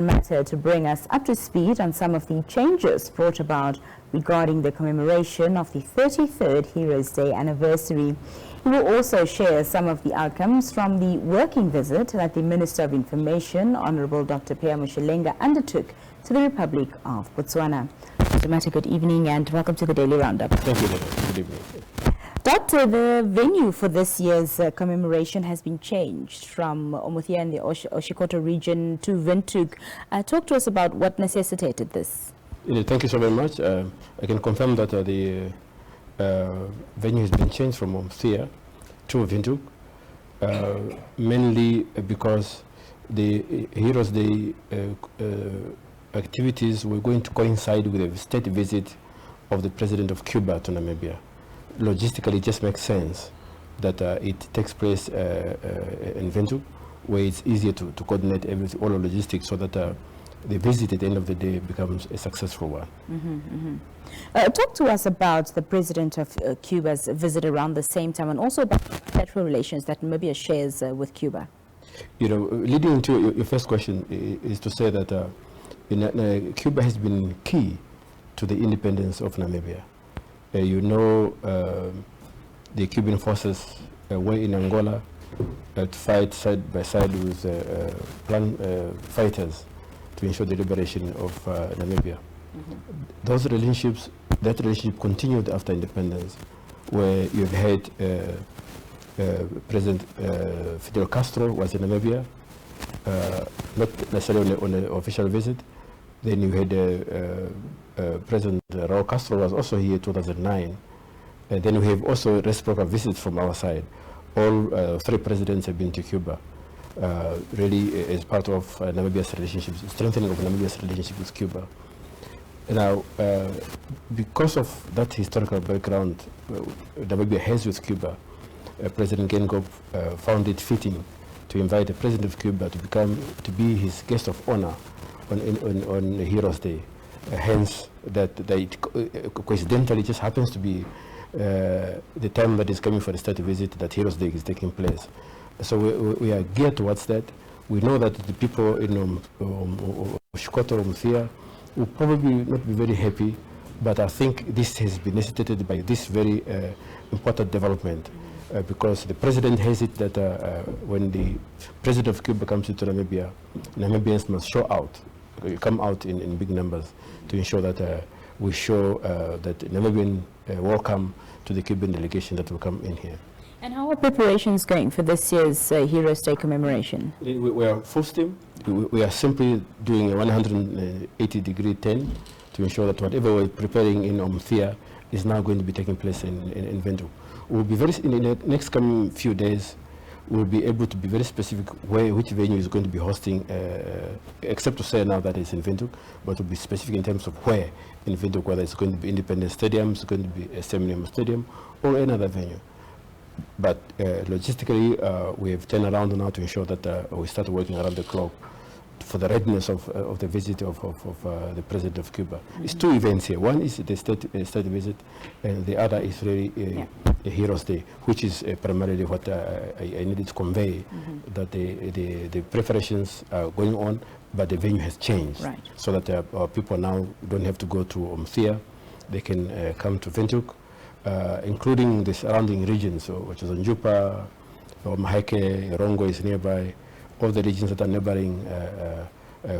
Mathe to bring us up to speed on some of the changes brought about regarding the commemoration of the 33rd Heroes Day anniversary. He will also share some of the outcomes from the working visit that the Minister of Information, Honorable Dr. Peya Mushelenga, undertook to the Republic of Botswana. Dr. Mathe, good evening and welcome to the Daily Roundup. Thank you. Good evening. Doctor, the venue for this year's commemoration has been changed from Umuthia in the Oshikoto region to Windhoek. Talk to us about what necessitated this. Thank you so very much. I can confirm that the venue has been changed from Umuthia to Windhoek, mainly because the Heroes Day activities were going to coincide with a state visit of the President of Cuba to Namibia. Logistically, it just makes sense that it takes place in Windhoek, where it's easier to coordinate everything, all the logistics, so that the visit at the end of the day becomes a successful one. Talk to us about the President of Cuba's visit around the same time, and also about bilateral relations that Namibia shares with Cuba. Leading into your first question is to say that Cuba has been key to the independence of Namibia. The Cuban forces were in Angola to fight side by side with fighters to ensure the liberation of Namibia. That relationship continued after independence, where you've had President Fidel Castro was in Namibia, not necessarily on an official visit. Then you had President Raul Castro was also here in 2009. And then we have also reciprocal visits from our side. All three presidents have been to Cuba, really as part of Namibia's relationship, strengthening of Namibia's relationship with Cuba. Now, because of that historical background Namibia has with Cuba, President Gengov found it fitting to invite the President of Cuba to be his guest of honor on Heroes Day. Hence, that coincidentally just happens to be the time that is coming for the state visit that Heroes Day is taking place. So we are geared towards that. We know that the people in Oshikoto, Umuthia, will probably not be very happy, but I think this has been necessitated by this very important development, because the president has it that when the president of Cuba comes into Namibia, Namibians must come out in big numbers to ensure that we show that Namibian welcome to the Cuban delegation that will come in here. And how are preparations going for this year's Heroes Day commemoration? We are full steam. We are simply doing a 180-degree turn to ensure that whatever we're preparing in Umuthia is now going to be taking place in Windhoek. We'll be in the next coming few days, we'll be able to be very specific which venue is going to be hosting, except to say now that it's in Windhoek, but we'll be specific in terms of where in Windhoek, whether it's going to be Independence Stadium, it's going to be a Seminole Stadium, or any other venue. But logistically, we have turned around now to ensure that we start working around the clock for the readiness of the visit of the President of Cuba. It's two events here. One is the state visit, and the other is really a Heroes Day, which is primarily what I needed to convey, that the preparations are going on, but the venue has changed, so that our people now don't have to go to Umuthia. They can come to Windhoek, including the surrounding regions, which is Njupa, Maheke, Rongo is nearby. All the regions that are neighboring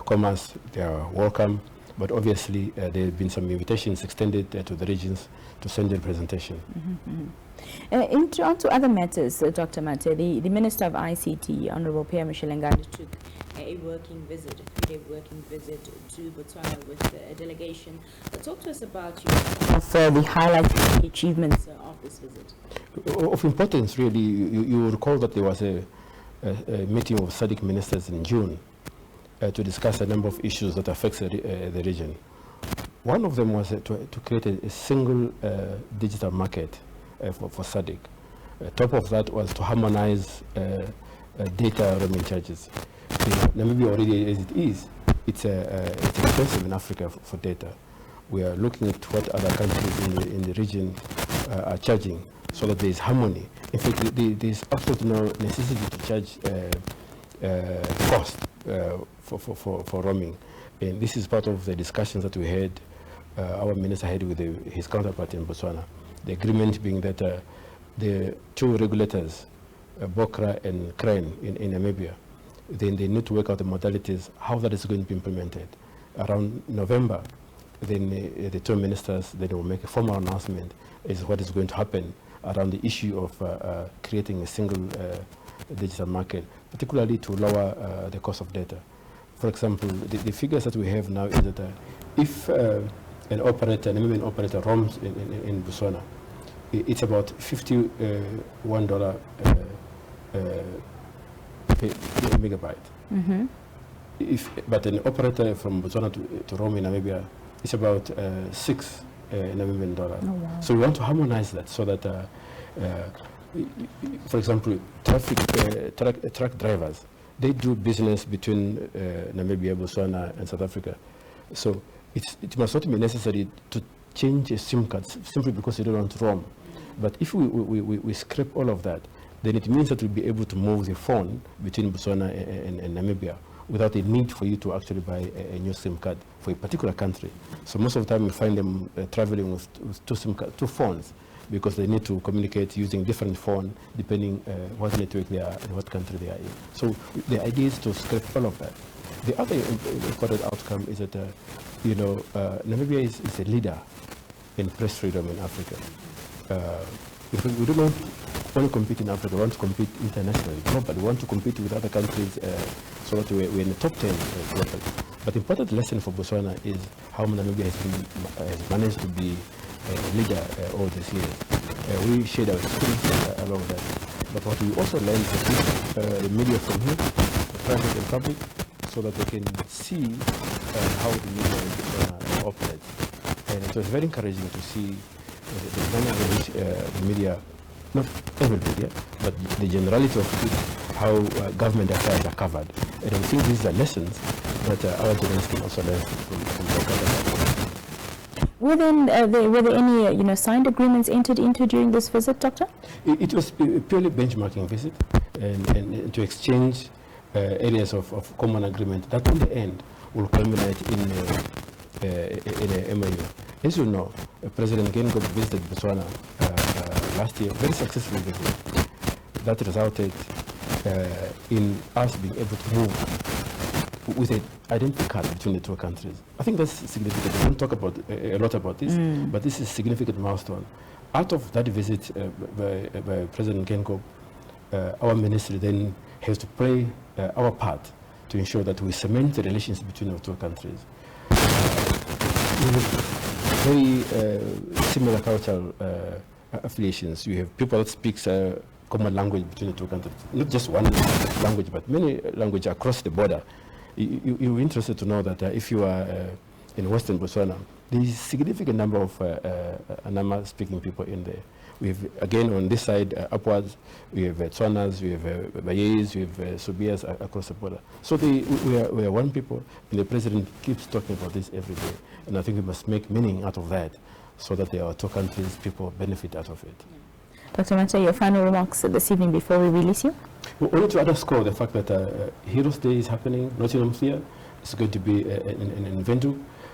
commerce, they are welcome. But obviously, there have been some invitations extended to the regions to send their presentation. On to other matters, Dr. Mathe, the Minister of ICT, Honorable Peya Mushelenga, undertook a working visit, a three-day working visit to Botswana with a delegation. Talk to us about the highlights and the achievements of this visit. Of importance, really, you recall that there was a meeting of SADC ministers in June to discuss a number of issues that affect the region. One of them was to create a single digital market for SADC. Top of that was to harmonize data roaming charges. Namibia already, as it is, it's expensive in Africa for data. We are looking at what other countries in the region are charging, so that there is harmony. In fact, there is absolutely no necessity to charge cost for roaming. And this is part of the discussions that we had, our minister had with his counterpart in Botswana. The agreement being that the two regulators, Bokra and Crane in Namibia, then they need to work out the modalities, how that is going to be implemented. Around November, then the two ministers, they will make a formal announcement as what is going to happen around the issue of creating a single digital market, particularly to lower the cost of data. For example, the figures that we have now is that if an operator, an Namibian operator roams in Botswana, it's about $51 per megabyte. Mm-hmm. But an operator from Botswana to roam in Namibia, it's about $6 Namibian dollars. Oh, wow. So we want to harmonize that so that, for example, truck drivers, they do business between Namibia, Botswana, and South Africa. So it must not be necessary to change a SIM card simply because you don't want to roam. But if we scrap all of that, then it means that we'll be able to move the phone between Botswana and Namibia without a need for you to actually buy a new SIM card for a particular country. So most of the time we find them traveling with two phones, because they need to communicate using different phone depending what network they are and what country they are in. So the idea is to scrap all of that. The other important outcome is that, Namibia is a leader in press freedom in Africa. We don't want to only compete in Africa, we want to compete internationally. Globally, we want to compete with other countries so that we're in the top 10 globally. But the important lesson for Botswana is how Namibia has managed to be a leader all these years. We shared our experience along that. But what we also learned is the media from here, private and public, so that they can see how the media operates. And it was very encouraging to see the manner in which the media, not every media, but the generality of it, how government affairs are covered. And I think these are lessons that our journalists can also learn from their government. Were there any signed agreements entered into during this visit, Doctor? It was a purely benchmarking visit and to exchange areas of common agreement that in the end will culminate in a MOU. As you know, President Gengob visited Botswana last year, very successful visit. That resulted in us being able to move with an identity card between the two countries. I think that's significant. We don't talk about a lot about this, but this is a significant milestone. Out of that visit by President Gengob, our ministry then has to play our part to ensure that we cement the relations between our two countries. We have very similar cultural affiliations. You have people that speak common language between the two countries, not just one language, but many languages across the border. You're interested to know that if you are in Western Botswana, there is a significant number of Anama-speaking people in there. We have, again, on this side, upwards, we have Tswanas, we have Bayes, we have Subias across the border. So we are one people, and the president keeps talking about this every day. And I think we must make meaning out of that so that our two countries, people benefit out of it. Dr. Mathe, your final remarks this evening before we release you? We wanted to underscore the fact that Heroes Day is happening, Nottingham here. It's going to be an event.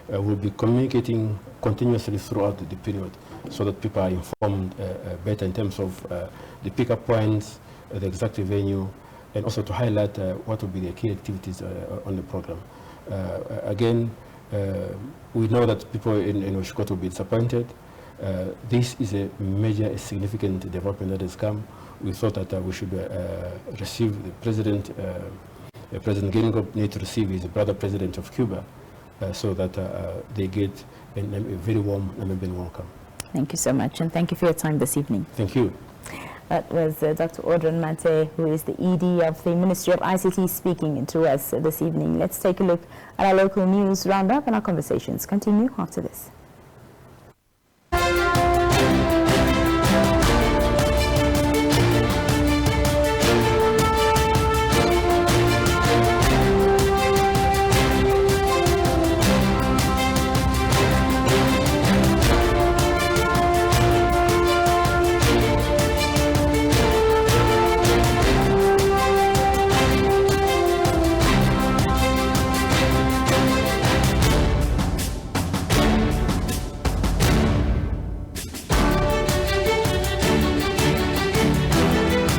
We'll be communicating continuously throughout the period so that people are informed better in terms of the pickup points, the exact venue, and also to highlight what will be the key activities on the program. Again, we know that people in Oshkoto will be disappointed. This is a major, a significant development that has come. We thought that we should receive the president. President Gengob needs to receive his brother president of Cuba so that they get a very warm Namibian welcome. Thank you so much, and thank you for your time this evening. Thank you. That was Dr. Audrin Mathe, who is the ED of the Ministry of ICT, speaking to us this evening. Let's take a look at our local news roundup, and our conversations continue after this.